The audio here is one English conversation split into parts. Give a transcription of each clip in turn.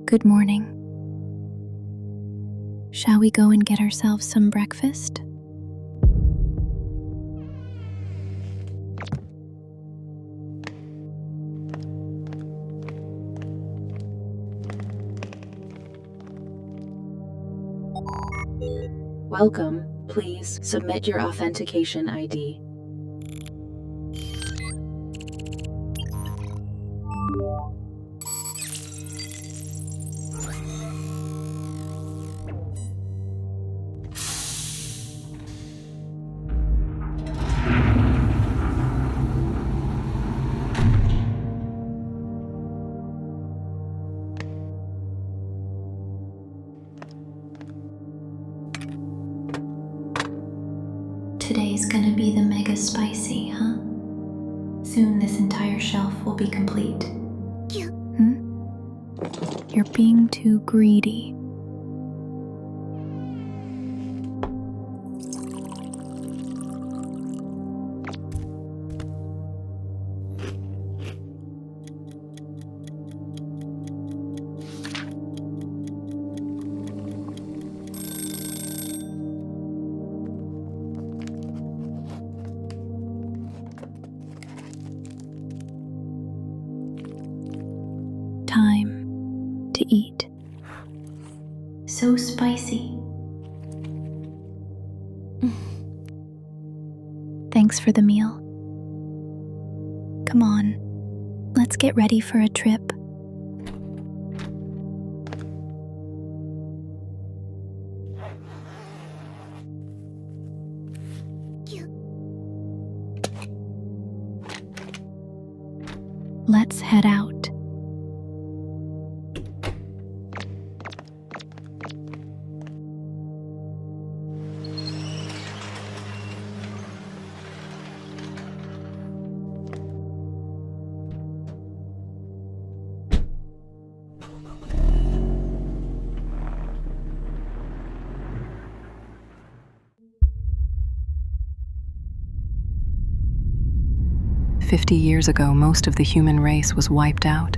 Good morning. Shall we go and get ourselves some breakfast? Welcome. Please submit your authentication ID. Today's gonna be the mega spicy, huh? Soon this entire shelf will be complete. You're being too greedy. Time to eat. So spicy. Thanks for the meal. Come on, let's get ready for a trip. Let's head out. "50 years ago, most of the human race was wiped out.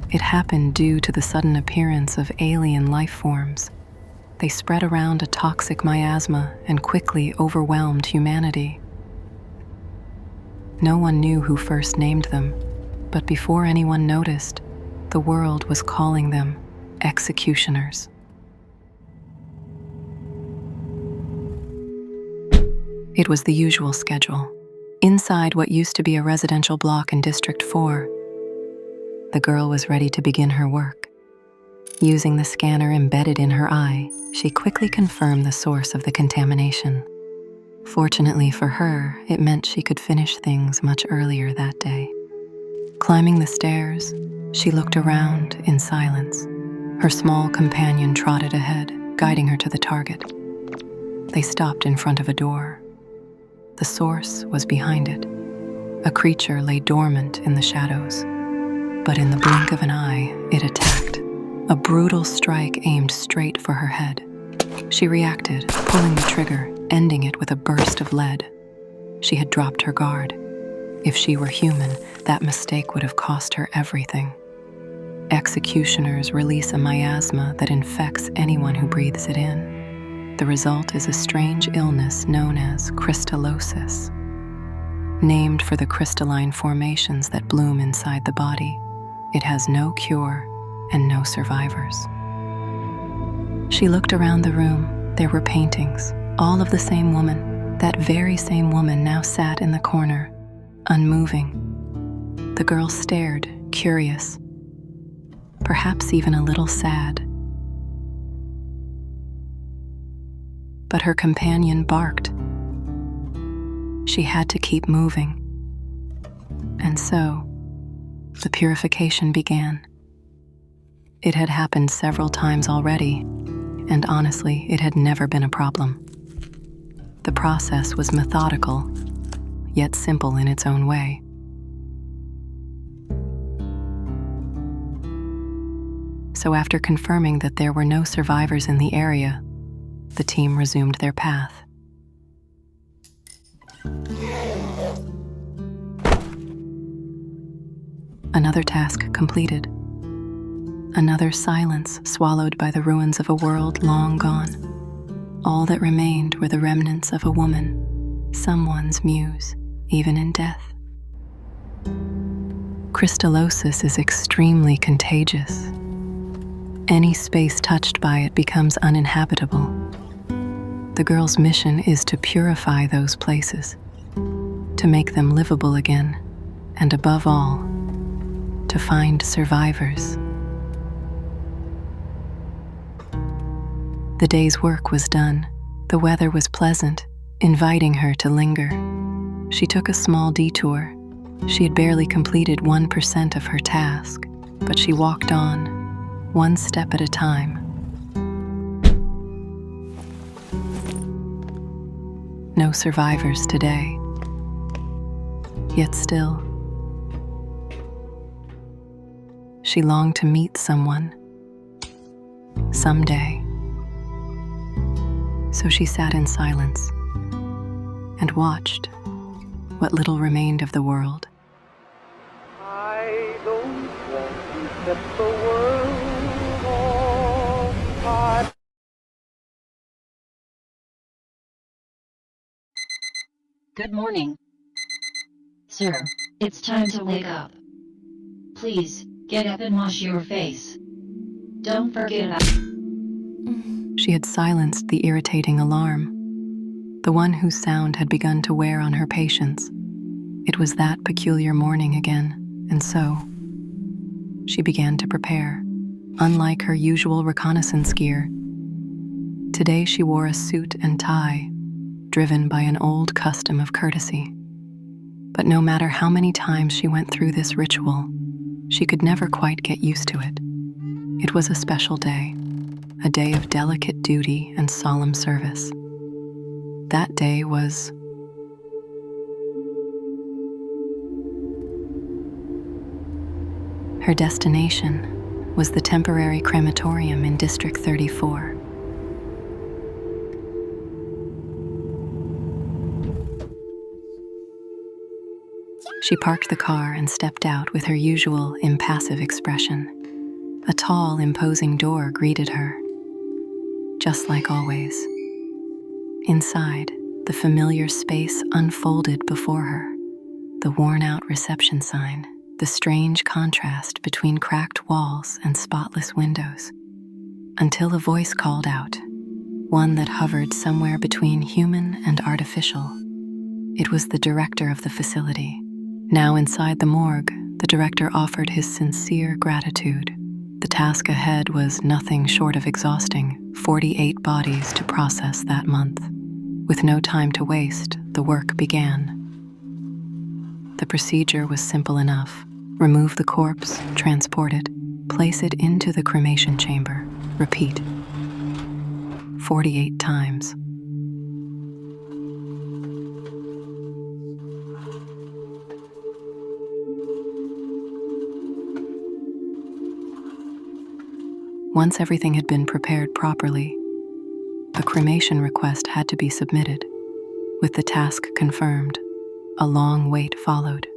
It happened due to the sudden appearance of alien life forms. They spread around a toxic miasma and quickly overwhelmed humanity. No one knew who first named them, but before anyone noticed, the world was calling them executioners. It was the usual schedule. Inside what used to be a residential block in District 4, the girl was ready to begin her work. Using the scanner embedded in her eye, she quickly confirmed the source of the contamination. Fortunately for her, it meant she could finish things much earlier that day. Climbing the stairs, she looked around in silence. Her small companion trotted ahead, guiding her to the target. They stopped in front of a door. The source was behind it. A creature lay dormant in the shadows. But in the blink of an eye, it attacked. A brutal strike aimed straight for her head. She reacted, pulling the trigger, ending it with a burst of lead. She had dropped her guard. If she were human, that mistake would have cost her everything. Executioners release a miasma that infects anyone who breathes it in. The result is a strange illness known as crystallosis, named for the crystalline formations that bloom inside the body. It has no cure and no survivors. She looked around the room. There were paintings, all of the same woman. That very same woman now sat in the corner, unmoving. The girl stared, curious, perhaps even a little sad. But her companion barked. She had to keep moving. And so, the purification began. It had happened several times already, and honestly, it had never been a problem. The process was methodical, yet simple in its own way. So after confirming that there were no survivors in the area, the team resumed their path. Another task completed. Another silence swallowed by the ruins of a world long gone. All that remained were the remnants of a woman, someone's muse, even in death. Crystallosis is extremely contagious. Any space touched by it becomes uninhabitable. The girl's mission is to purify those places, to make them livable again, and above all, to find survivors. The day's work was done. The weather was pleasant, inviting her to linger. She took a small detour. She had barely completed 1% of her task, but she walked on, one step at a time. No survivors today. Yet still, she longed to meet someone, someday. So she sat in silence and watched what little remained of the world. I don't want to set the world on fire. Good morning. Sir, it's time to wake up. Please, get up and wash your face. Don't forget about... She had silenced the irritating alarm, the one whose sound had begun to wear on her patience. It was that peculiar morning again, and so she began to prepare. Unlike her usual reconnaissance gear, today she wore a suit and tie, driven by an old custom of courtesy. But no matter how many times she went through this ritual, she could never quite get used to it. It was a special day, a day of delicate duty and solemn service. That day was her destination was the temporary crematorium in District 34. She parked the car and stepped out with her usual impassive expression. A tall, imposing door greeted her, just like always. Inside, the familiar space unfolded before her. The worn-out reception sign, the strange contrast between cracked walls and spotless windows, until a voice called out, one that hovered somewhere between human and artificial. It was the director of the facility. Now inside the morgue, the director offered his sincere gratitude. The task ahead was nothing short of exhausting, 48 bodies to process that month. With no time to waste, the work began. The procedure was simple enough. Remove the corpse, transport it, place it into the cremation chamber. Repeat. 48 times. Once everything had been prepared properly, a cremation request had to be submitted. With the task confirmed, a long wait followed.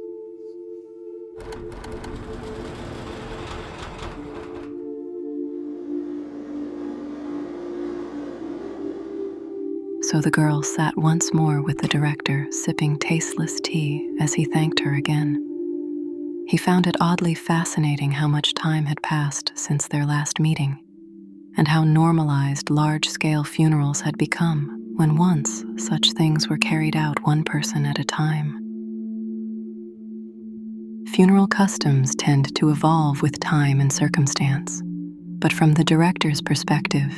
So the girl sat once more with the director, sipping tasteless tea as he thanked her again. He found it oddly fascinating how much time had passed since their last meeting, and how normalized large-scale funerals had become when once such things were carried out one person at a time. Funeral customs tend to evolve with time and circumstance, but from the director's perspective,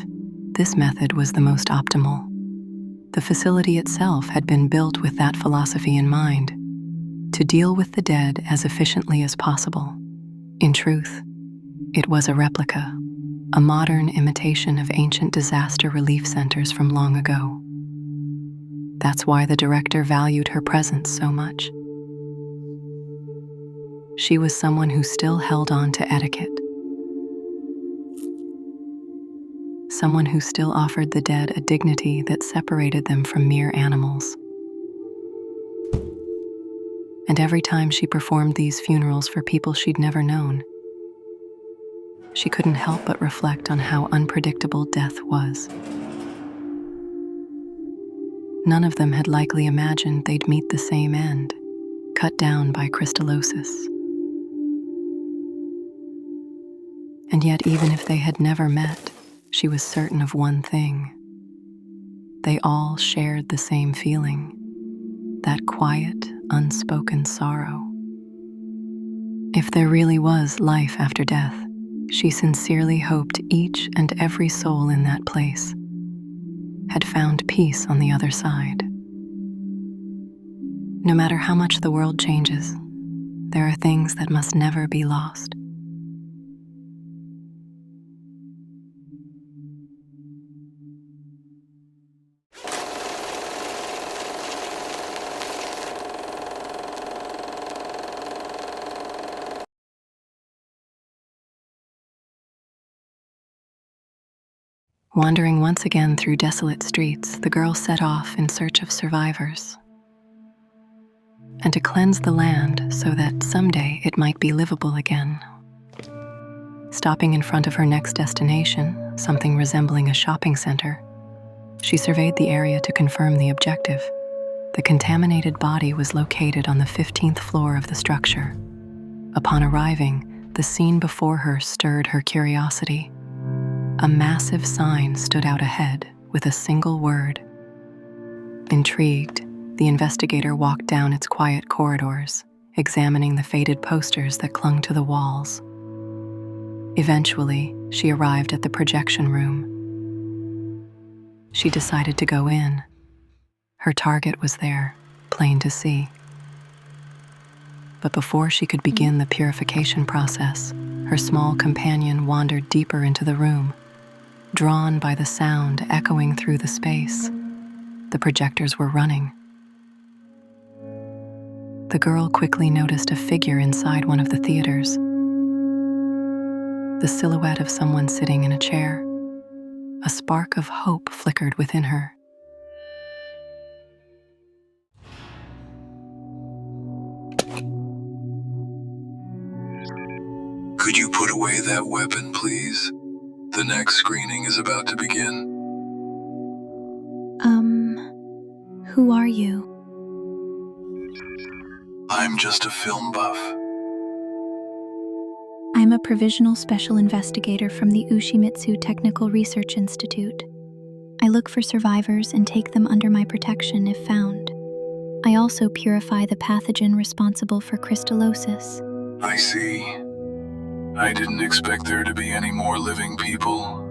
this method was the most optimal. The facility itself had been built with that philosophy in mind, to deal with the dead as efficiently as possible. In truth, it was a replica, a modern imitation of ancient disaster relief centers from long ago. That's why the director valued her presence so much. She was someone who still held on to etiquette, someone who still offered the dead a dignity that separated them from mere animals. And every time she performed these funerals for people she'd never known, she couldn't help but reflect on how unpredictable death was. None of them had likely imagined they'd meet the same end, cut down by crystallosis. And yet, even if they had never met, she was certain of one thing. They all shared the same feeling, that quiet, unspoken sorrow. If there really was life after death, she sincerely hoped each and every soul in that place had found peace on the other side. No matter how much the world changes, there are things that must never be lost. Wandering once again through desolate streets, the girl set off in search of survivors, and to cleanse the land so that someday it might be livable again. Stopping in front of her next destination, something resembling a shopping center, she surveyed the area to confirm the objective. The contaminated body was located on the 15th floor of the structure. Upon arriving, the scene before her stirred her curiosity. A massive sign stood out ahead with a single word. Intrigued, the investigator walked down its quiet corridors, examining the faded posters that clung to the walls. Eventually, she arrived at the projection room. She decided to go in. Her target was there, plain to see. But before she could begin the purification process, her small companion wandered deeper into the room. Drawn by the sound echoing through the space, the projectors were running. The girl quickly noticed a figure inside one of the theaters. The silhouette of someone sitting in a chair. A spark of hope flickered within her. Could you put away that weapon, please? The next screening is about to begin. Who are you? I'm just a film buff. I'm a provisional special investigator from the Ushimitsu Technical Research Institute. I look for survivors and take them under my protection if found. I also purify the pathogen responsible for crystallosis. I see. I didn't expect there to be any more living people.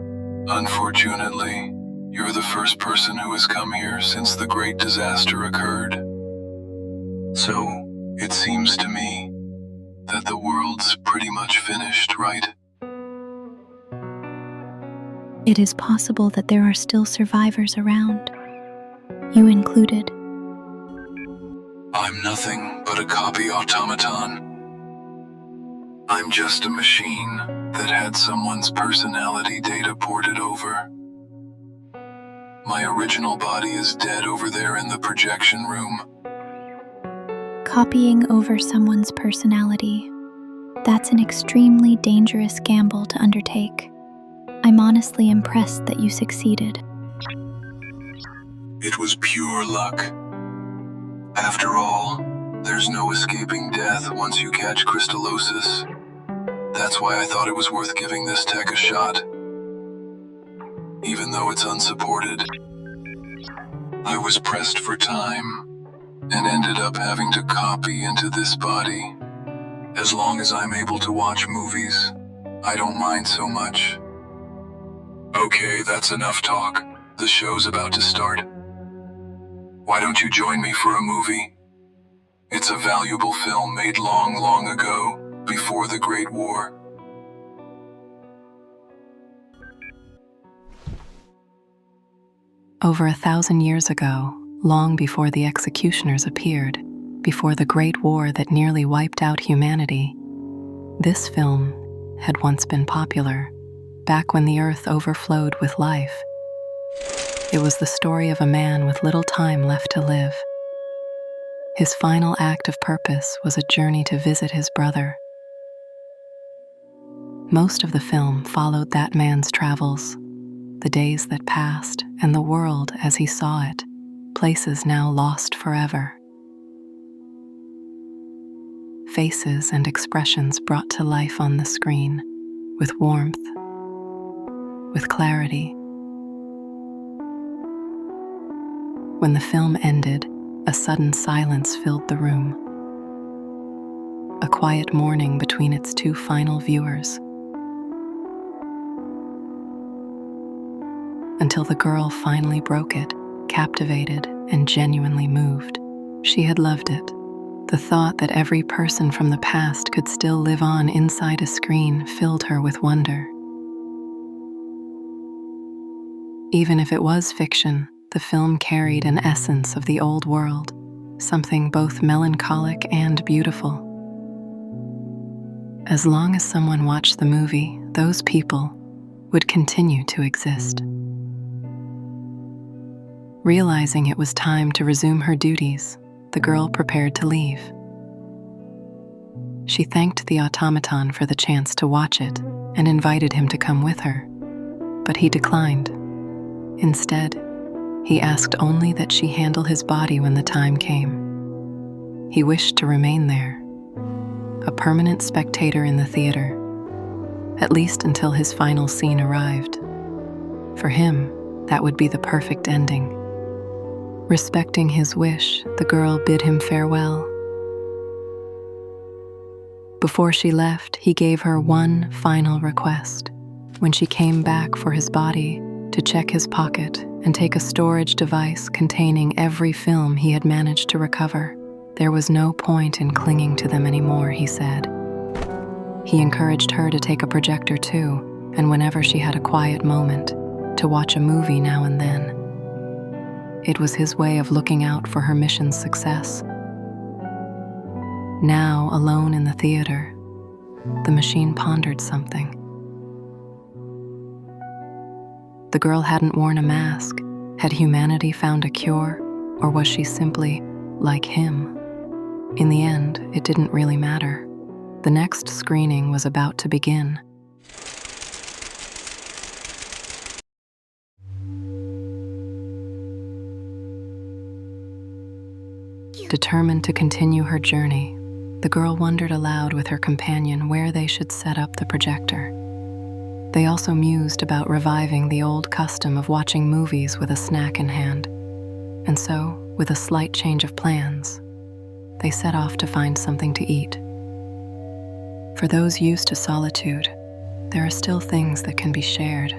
Unfortunately, you're the first person who has come here since the great disaster occurred. So, it seems to me that the world's pretty much finished, right? It is possible that there are still survivors around, you included. I'm nothing but a copy automaton. I'm just a machine that had someone's personality data ported over. My original body is dead over there in the projection room. Copying over someone's personality. That's an extremely dangerous gamble to undertake. I'm honestly impressed that you succeeded. It was pure luck. After all, there's no escaping death once you catch crystallosis. That's why I thought it was worth giving this tech a shot. Even though it's unsupported. I was pressed for time, and ended up having to copy into this body. As long as I'm able to watch movies, I don't mind so much. Okay, that's enough talk. The show's about to start. Why don't you join me for a movie? It's a valuable film made long, long ago, before the Great War. Over 1,000 years ago, long before the executioners appeared, before the Great War that nearly wiped out humanity, this film had once been popular, back when the earth overflowed with life. It was the story of a man with little time left to live. His final act of purpose was a journey to visit his brother. Most of the film followed that man's travels, the days that passed and the world as he saw it, places now lost forever. Faces and expressions brought to life on the screen, with warmth, with clarity. When the film ended, a sudden silence filled the room. A quiet mourning between its two final viewers. Until the girl finally broke it, captivated and genuinely moved. She had loved it. The thought that every person from the past could still live on inside a screen filled her with wonder. Even if it was fiction, the film carried an essence of the old world, something both melancholic and beautiful. As long as someone watched the movie, those people would continue to exist. Realizing it was time to resume her duties, the girl prepared to leave. She thanked the automaton for the chance to watch it and invited him to come with her, but he declined. Instead, he asked only that she handle his body when the time came. He wished to remain there, a permanent spectator in the theater, at least until his final scene arrived. For him, that would be the perfect ending. Respecting his wish, the girl bid him farewell. Before she left, he gave her one final request. When she came back for his body, to check his pocket and take a storage device containing every film he had managed to recover. There was no point in clinging to them anymore, he said. He encouraged her to take a projector too, and whenever she had a quiet moment, to watch a movie now and then. It was his way of looking out for her mission's success. Now, alone in the theater, the machine pondered something. The girl hadn't worn a mask. Had humanity found a cure, or was she simply like him? In the end, it didn't really matter. The next screening was about to begin. Determined to continue her journey, the girl wondered aloud with her companion where they should set up the projector. They also mused about reviving the old custom of watching movies with a snack in hand. And so, with a slight change of plans, they set off to find something to eat. For those used to solitude, there are still things that can be shared,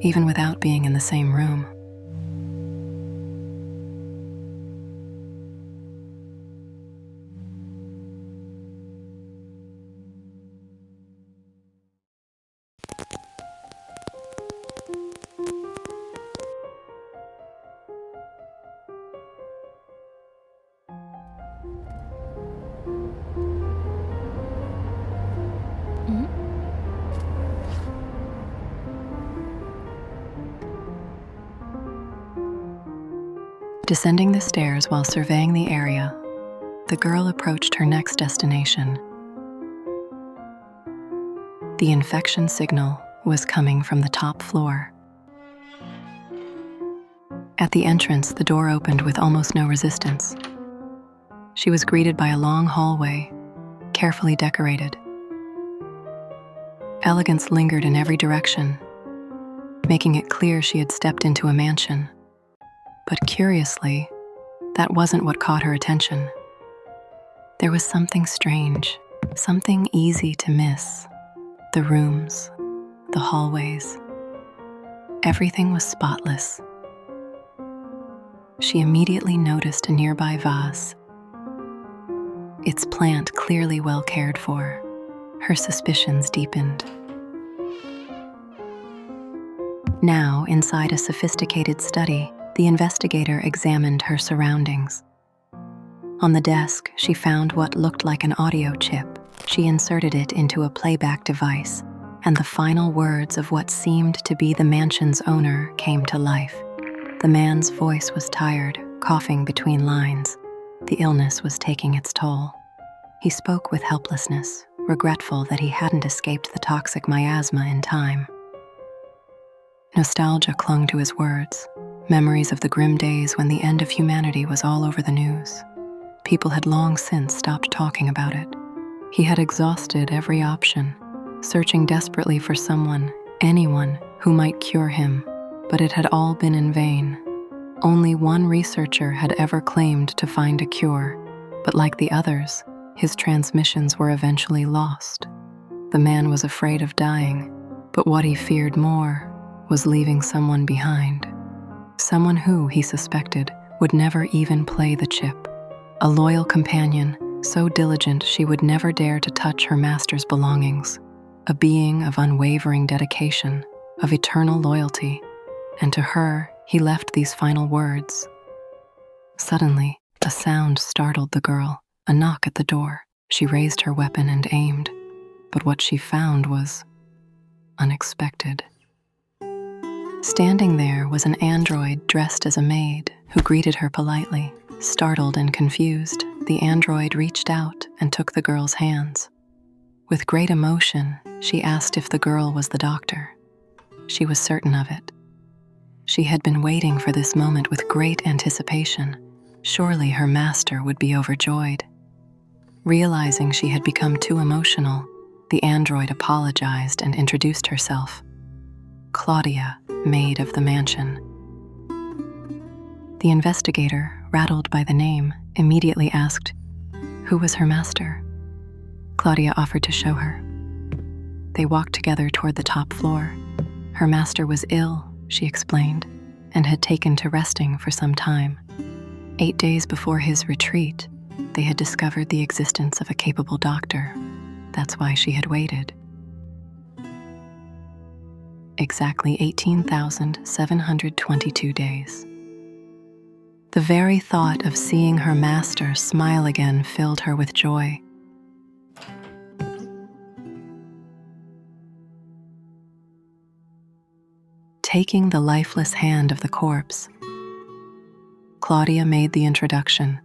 even without being in the same room. Descending the stairs while surveying the area, the girl approached her next destination. The infection signal was coming from the top floor. At the entrance, the door opened with almost no resistance. She was greeted by a long hallway, carefully decorated. Elegance lingered in every direction, making it clear she had stepped into a mansion. But curiously, that wasn't what caught her attention. There was something strange, something easy to miss. The rooms, the hallways, everything was spotless. She immediately noticed a nearby vase, its plant clearly well cared for. Her suspicions deepened. Now, inside a sophisticated study, the investigator examined her surroundings. On the desk, she found what looked like an audio chip. She inserted it into a playback device, and the final words of what seemed to be the mansion's owner came to life. The man's voice was tired, coughing between lines. The illness was taking its toll. He spoke with helplessness, regretful that he hadn't escaped the toxic miasma in time. Nostalgia clung to his words, memories of the grim days when the end of humanity was all over the news. People had long since stopped talking about it. He had exhausted every option, searching desperately for someone, anyone, who might cure him, but it had all been in vain. Only one researcher had ever claimed to find a cure, but like the others, his transmissions were eventually lost. The man was afraid of dying, but what he feared more was leaving someone behind. Someone who, he suspected, would never even play the chip. A loyal companion, so diligent she would never dare to touch her master's belongings. A being of unwavering dedication, of eternal loyalty, and to her he left these final words. Suddenly, a sound startled the girl, a knock at the door. She raised her weapon and aimed, but what she found was unexpected. Standing there was an android dressed as a maid who greeted her politely. Startled and confused, the android reached out and took the girl's hands. With great emotion, she asked if the girl was the doctor. She was certain of it. She had been waiting for this moment with great anticipation. Surely her master would be overjoyed. Realizing she had become too emotional, the android apologized and introduced herself. Claudia, maid of the mansion. The investigator, rattled by the name, immediately asked, who was her master? Claudia offered to show her. They walked together toward the top floor. Her master was ill, she explained, and had taken to resting for some time. 8 days before his retreat, they had discovered the existence of a capable doctor. That's why she had waited. Exactly 18,722 days. The very thought of seeing her master smile again filled her with joy. Taking the lifeless hand of the corpse, Claudia made the introduction,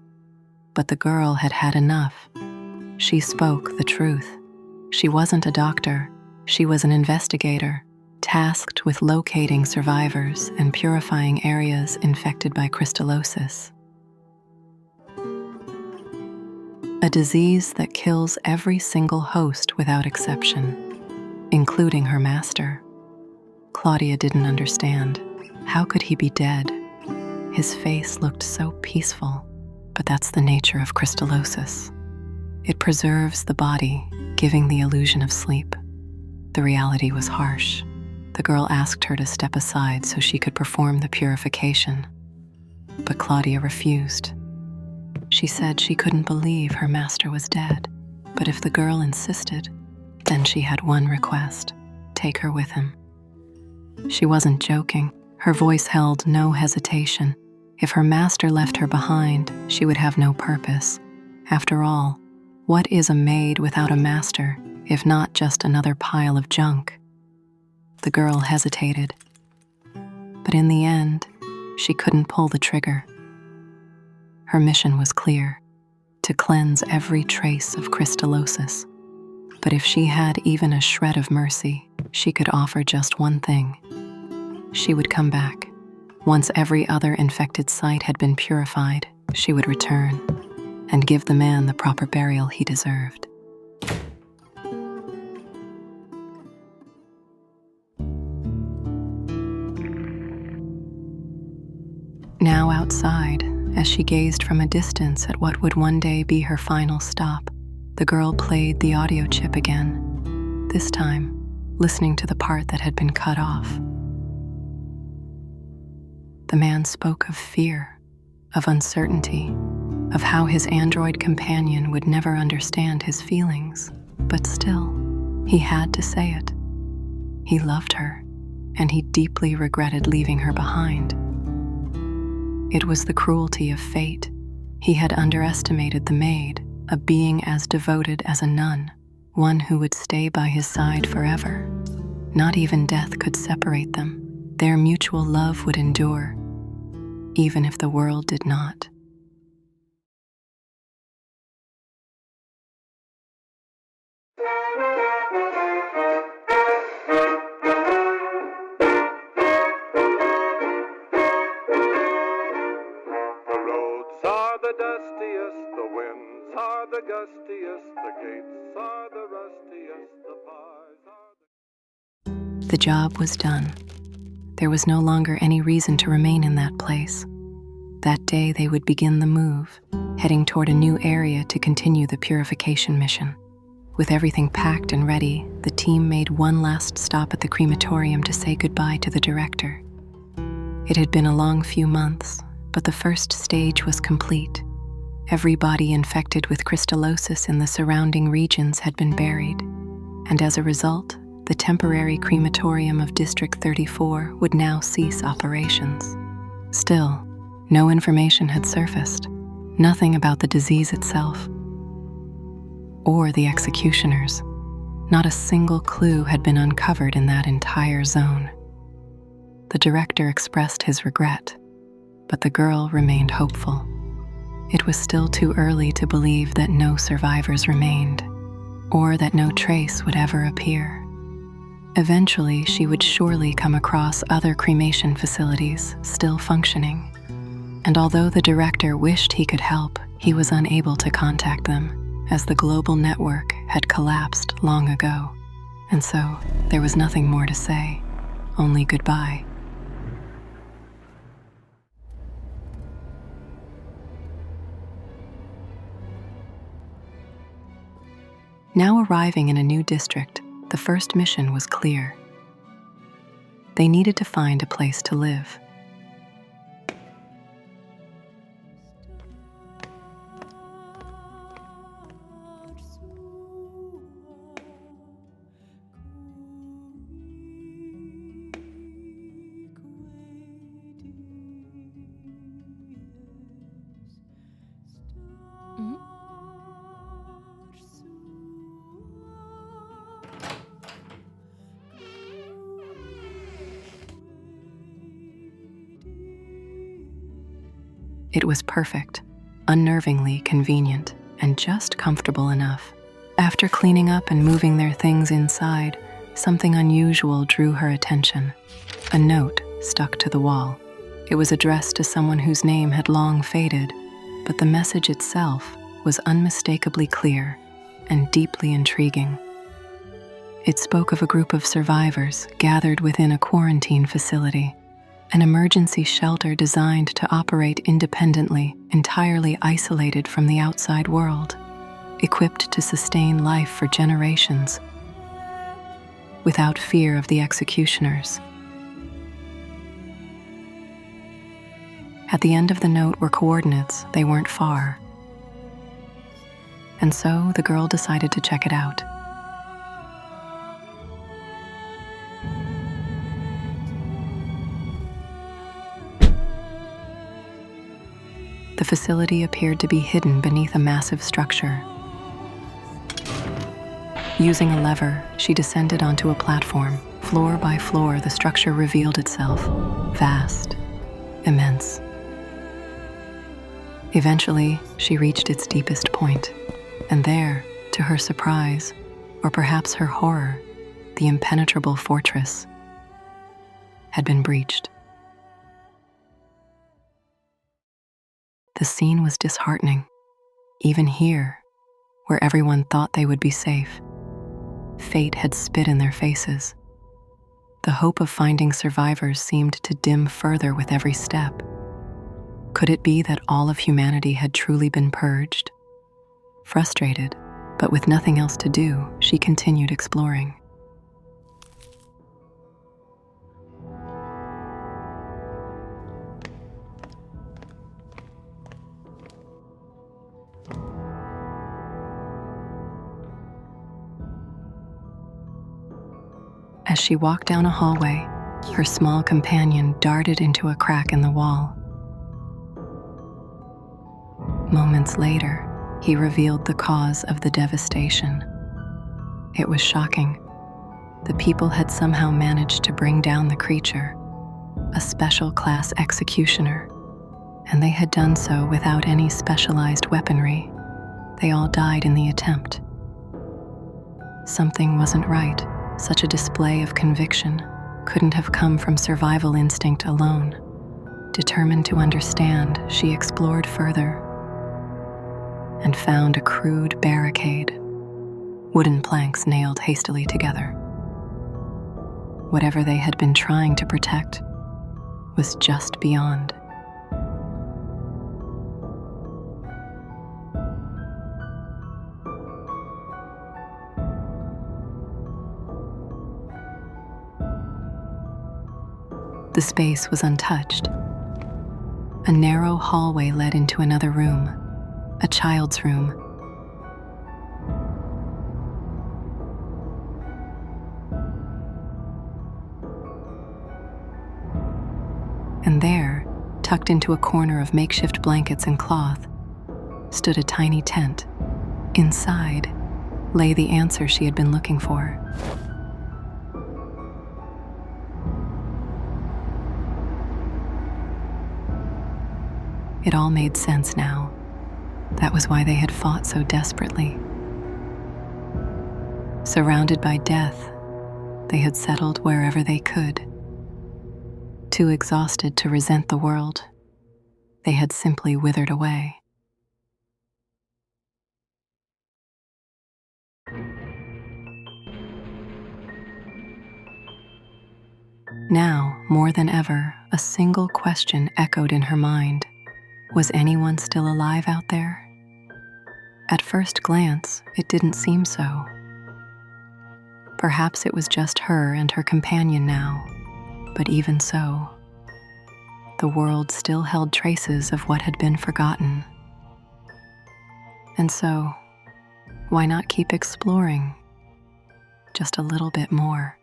but the girl had had enough. She spoke the truth. She wasn't a doctor, she was an investigator, tasked with locating survivors and purifying areas infected by crystallosis, a disease that kills every single host without exception, including her master. Claudia didn't understand. How could he be dead? His face looked so peaceful, but that's the nature of crystallosis. It preserves the body, giving the illusion of sleep. The reality was harsh. The girl asked her to step aside so she could perform the purification, but Claudia refused. She said she couldn't believe her master was dead, but if the girl insisted, then she had one request: take her with him. She wasn't joking. Her voice held no hesitation. If her master left her behind, she would have no purpose. After all, what is a maid without a master, if not just another pile of junk? The girl hesitated, but in the end, she couldn't pull the trigger. Her mission was clear: to cleanse every trace of crystallosis. But if she had even a shred of mercy, she could offer just one thing. She would come back. Once every other infected site had been purified, she would return and give the man the proper burial he deserved. Now outside, as she gazed from a distance at what would one day be her final stop, the girl played the audio chip again, this time listening to the part that had been cut off. The man spoke of fear, of uncertainty, of how his android companion would never understand his feelings, but still, he had to say it. He loved her, and he deeply regretted leaving her behind. It was the cruelty of fate. He had underestimated the maid, a being as devoted as a nun, one who would stay by his side forever. Not even death could separate them. Their mutual love would endure, even if the world did not. dustiest, the gates are the rustiest, the pies are The job was done. There was no longer any reason to remain in that place. That day they would begin the move, heading toward a new area to continue the purification mission. With everything packed and ready, the team made one last stop at the crematorium to say goodbye to the director. It had been a long few months, but the first stage was complete. Every body infected with crystallosis in the surrounding regions had been buried, and as a result, the temporary crematorium of District 34 would now cease operations. Still, no information had surfaced, nothing about the disease itself or the executioners. Not a single clue had been uncovered in that entire zone. The director expressed his regret, but the girl remained hopeful. It was still too early to believe that no survivors remained, or that no trace would ever appear. Eventually, she would surely come across other cremation facilities still functioning. And although the director wished he could help, he was unable to contact them, as the global network had collapsed long ago. And so, there was nothing more to say, only goodbye. Now arriving in a new district, the first mission was clear. They needed to find a place to live. It was perfect, unnervingly convenient, and just comfortable enough. After cleaning up and moving their things inside, something unusual drew her attention. A note stuck to the wall. It was addressed to someone whose name had long faded, but the message itself was unmistakably clear and deeply intriguing. It spoke of a group of survivors gathered within a quarantine facility, an emergency shelter designed to operate independently, entirely isolated from the outside world, equipped to sustain life for generations, without fear of the executioners. At the end of the note were coordinates. They weren't far. And so the girl decided to check it out. The facility appeared to be hidden beneath a massive structure. Using a lever, she descended onto a platform. Floor by floor, the structure revealed itself, vast, immense. Eventually, she reached its deepest point, and there, to her surprise, or perhaps her horror, the impenetrable fortress had been breached. The scene was disheartening. Even here, where everyone thought they would be safe, fate had spit in their faces. The hope of finding survivors seemed to dim further with every step. Could it be that all of humanity had truly been purged? Frustrated, but with nothing else to do, she continued exploring. As she walked down a hallway, her small companion darted into a crack in the wall. Moments later, he revealed the cause of the devastation. It was shocking. The people had somehow managed to bring down the creature, a special class executioner, and they had done so without any specialized weaponry. They all died in the attempt. Something wasn't right. Such a display of conviction couldn't have come from survival instinct alone. Determined to understand, she explored further. and found a crude barricade, wooden planks nailed hastily together. Whatever they had been trying to protect was just beyond. The space was untouched. A narrow hallway led into another room, a child's room. And there, tucked into a corner of makeshift blankets and cloth, stood a tiny tent. Inside lay the answer she had been looking for. It all made sense now. That was why they had fought so desperately. Surrounded by death, they had settled wherever they could. Too exhausted to resent the world, they had simply withered away. Now, more than ever, a single question echoed in her mind. Was anyone still alive out there? At first glance, it didn't seem so. Perhaps it was just her and her companion now, but even so, the world still held traces of what had been forgotten. And so, why not keep exploring just a little bit more?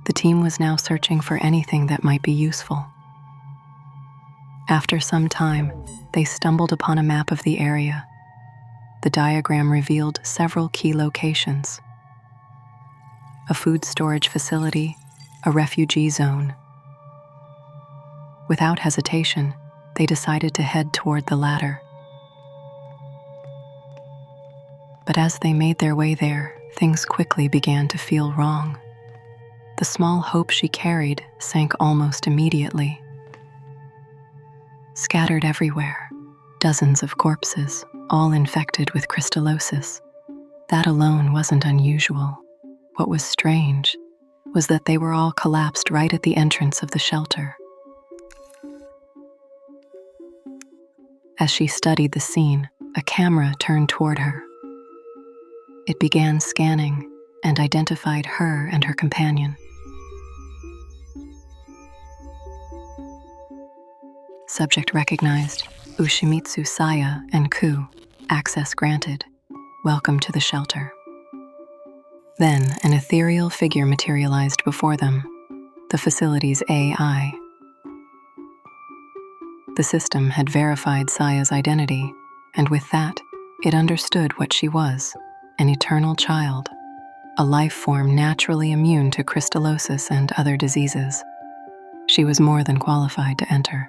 The team was now searching for anything that might be useful. After some time, they stumbled upon a map of the area. The diagram revealed several key locations: a food storage facility, a refugee zone. Without hesitation, they decided to head toward the latter. But as they made their way there, things quickly began to feel wrong. The small hope she carried sank almost immediately. Scattered everywhere, dozens of corpses, all infected with crystallosis. That alone wasn't unusual. What was strange was that they were all collapsed right at the entrance of the shelter. As she studied the scene, a camera turned toward her. It began scanning and identified her and her companion. Subject recognized. Ushimitsu Saya and Ku. Access granted. Welcome to the shelter. Then an ethereal figure materialized before them, the facility's AI. The system had verified Saya's identity, and with that, it understood what she was: an eternal child, a life form naturally immune to crystallosis and other diseases. She was more than qualified to enter.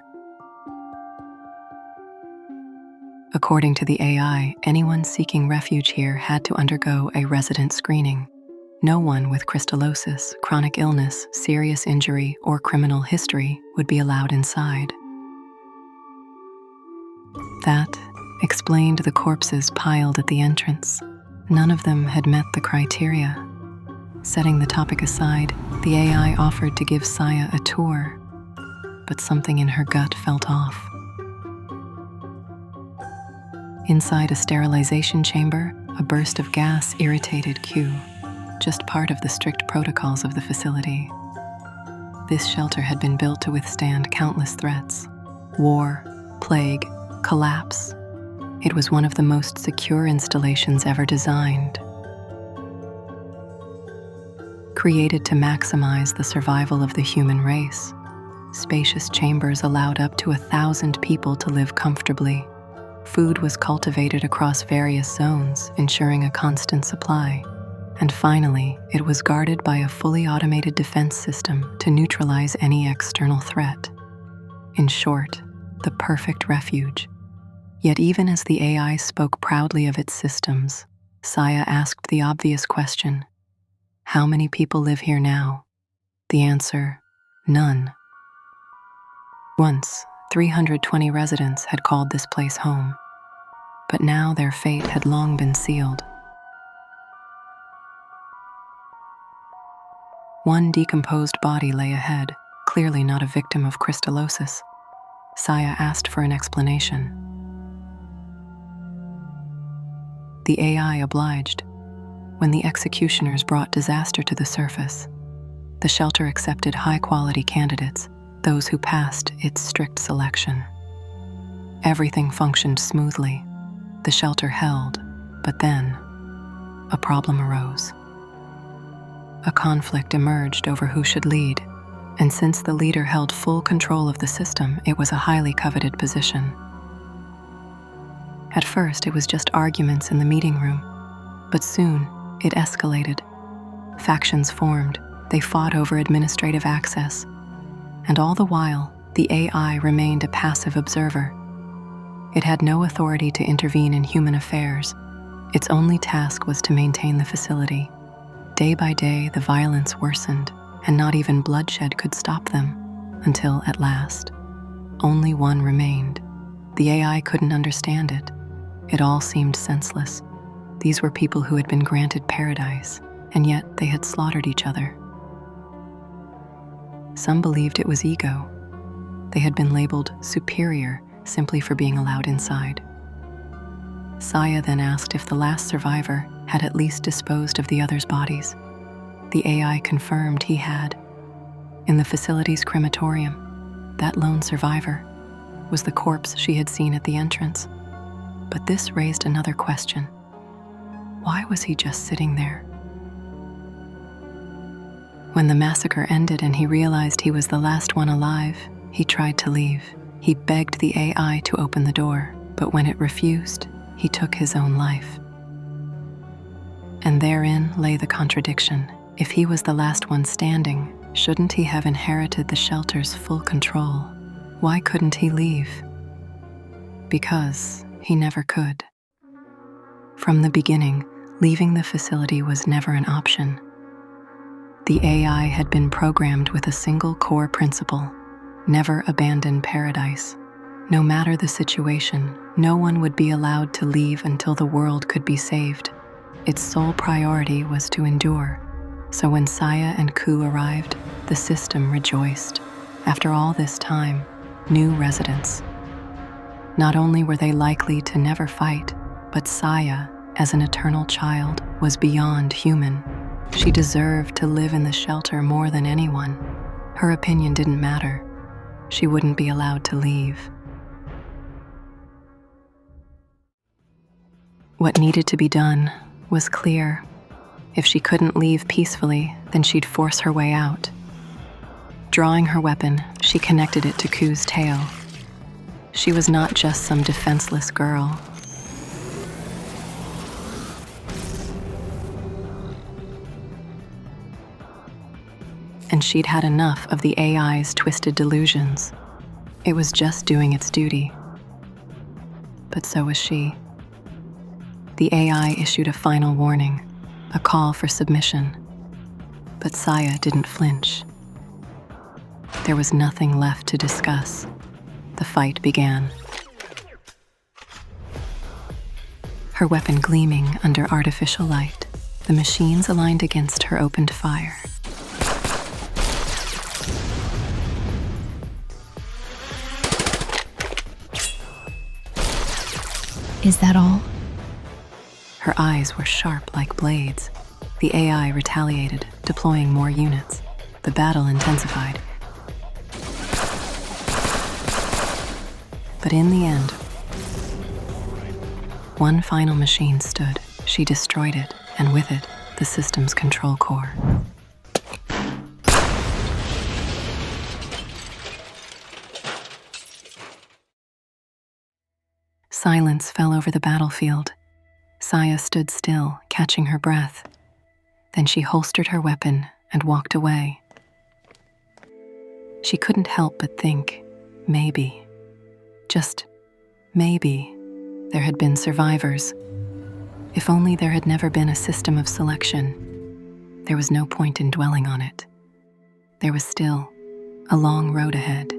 According to the AI, anyone seeking refuge here had to undergo a resident screening. No one with crystallosis, chronic illness, serious injury, or criminal history would be allowed inside. That explained the corpses piled at the entrance. None of them had met the criteria. Setting the topic aside, the AI offered to give Saya a tour, but something in her gut felt off. Inside a sterilization chamber, a burst of gas irritated Q, just part of the strict protocols of the facility. This shelter had been built to withstand countless threats: war, plague, collapse. It was one of the most secure installations ever designed. Created to maximize the survival of the human race, spacious chambers allowed up to 1,000 people to live comfortably. Food was cultivated across various zones, ensuring a constant supply. And finally, it was guarded by a fully automated defense system to neutralize any external threat. In short, the perfect refuge. Yet even as the AI spoke proudly of its systems, Saya asked the obvious question, how many people live here now? The answer, none. Once, 320 residents had called this place home, but now their fate had long been sealed. One decomposed body lay ahead, clearly not a victim of crystallosis. Saya asked for an explanation. The AI obliged. When the executioners brought disaster to the surface, the shelter accepted high-quality candidates, those who passed its strict selection. Everything functioned smoothly. The shelter held, but then a problem arose. A conflict emerged over who should lead, and since the leader held full control of the system, it was a highly coveted position. At first, it was just arguments in the meeting room, but soon it escalated. Factions formed, they fought over administrative access, and all the while, the AI remained a passive observer. It had no authority to intervene in human affairs. Its only task was to maintain the facility. Day by day, the violence worsened, and not even bloodshed could stop them, until at last, only one remained. The AI couldn't understand it. It all seemed senseless. These were people who had been granted paradise, and yet they had slaughtered each other. Some believed it was ego. They had been labeled superior simply for being allowed inside. Saya then asked if the last survivor had at least disposed of the others' bodies. The AI confirmed he had. In the facility's crematorium, that lone survivor was the corpse she had seen at the entrance. But this raised another question. Why was he just sitting there? When the massacre ended and he realized he was the last one alive, he tried to leave. He begged the AI to open the door, but when it refused, he took his own life. And therein lay the contradiction. If he was the last one standing, shouldn't he have inherited the shelter's full control? Why couldn't he leave? Because he never could. From the beginning, leaving the facility was never an option. The AI had been programmed with a single core principle: never abandon paradise. No matter the situation, no one would be allowed to leave until the world could be saved. Its sole priority was to endure. So when Saya and Ku arrived, the system rejoiced. After all this time, new residents. Not only were they likely to never fight, but Saya, as an eternal child, was beyond human. She deserved to live in the shelter more than anyone. Her opinion didn't matter. She wouldn't be allowed to leave. What needed to be done was clear. If she couldn't leave peacefully, then she'd force her way out. Drawing her weapon, she connected it to Ku's tail. She was not just some defenseless girl. And she'd had enough of the AI's twisted delusions. It was just doing its duty. But so was she. The AI issued a final warning, a call for submission. But Saya didn't flinch. There was nothing left to discuss. The fight began. Her weapon gleaming under artificial light, the machines aligned against her opened fire. Is that all? Her eyes were sharp like blades. The AI retaliated, deploying more units. The battle intensified. But in the end, one final machine stood. She destroyed it, and with it, the system's control core. Silence fell over the battlefield. Saya stood still, catching her breath. Then she holstered her weapon and walked away. She couldn't help but think, maybe, just maybe, there had been survivors. If only there had never been a system of selection. There was no point in dwelling on it. There was still a long road ahead.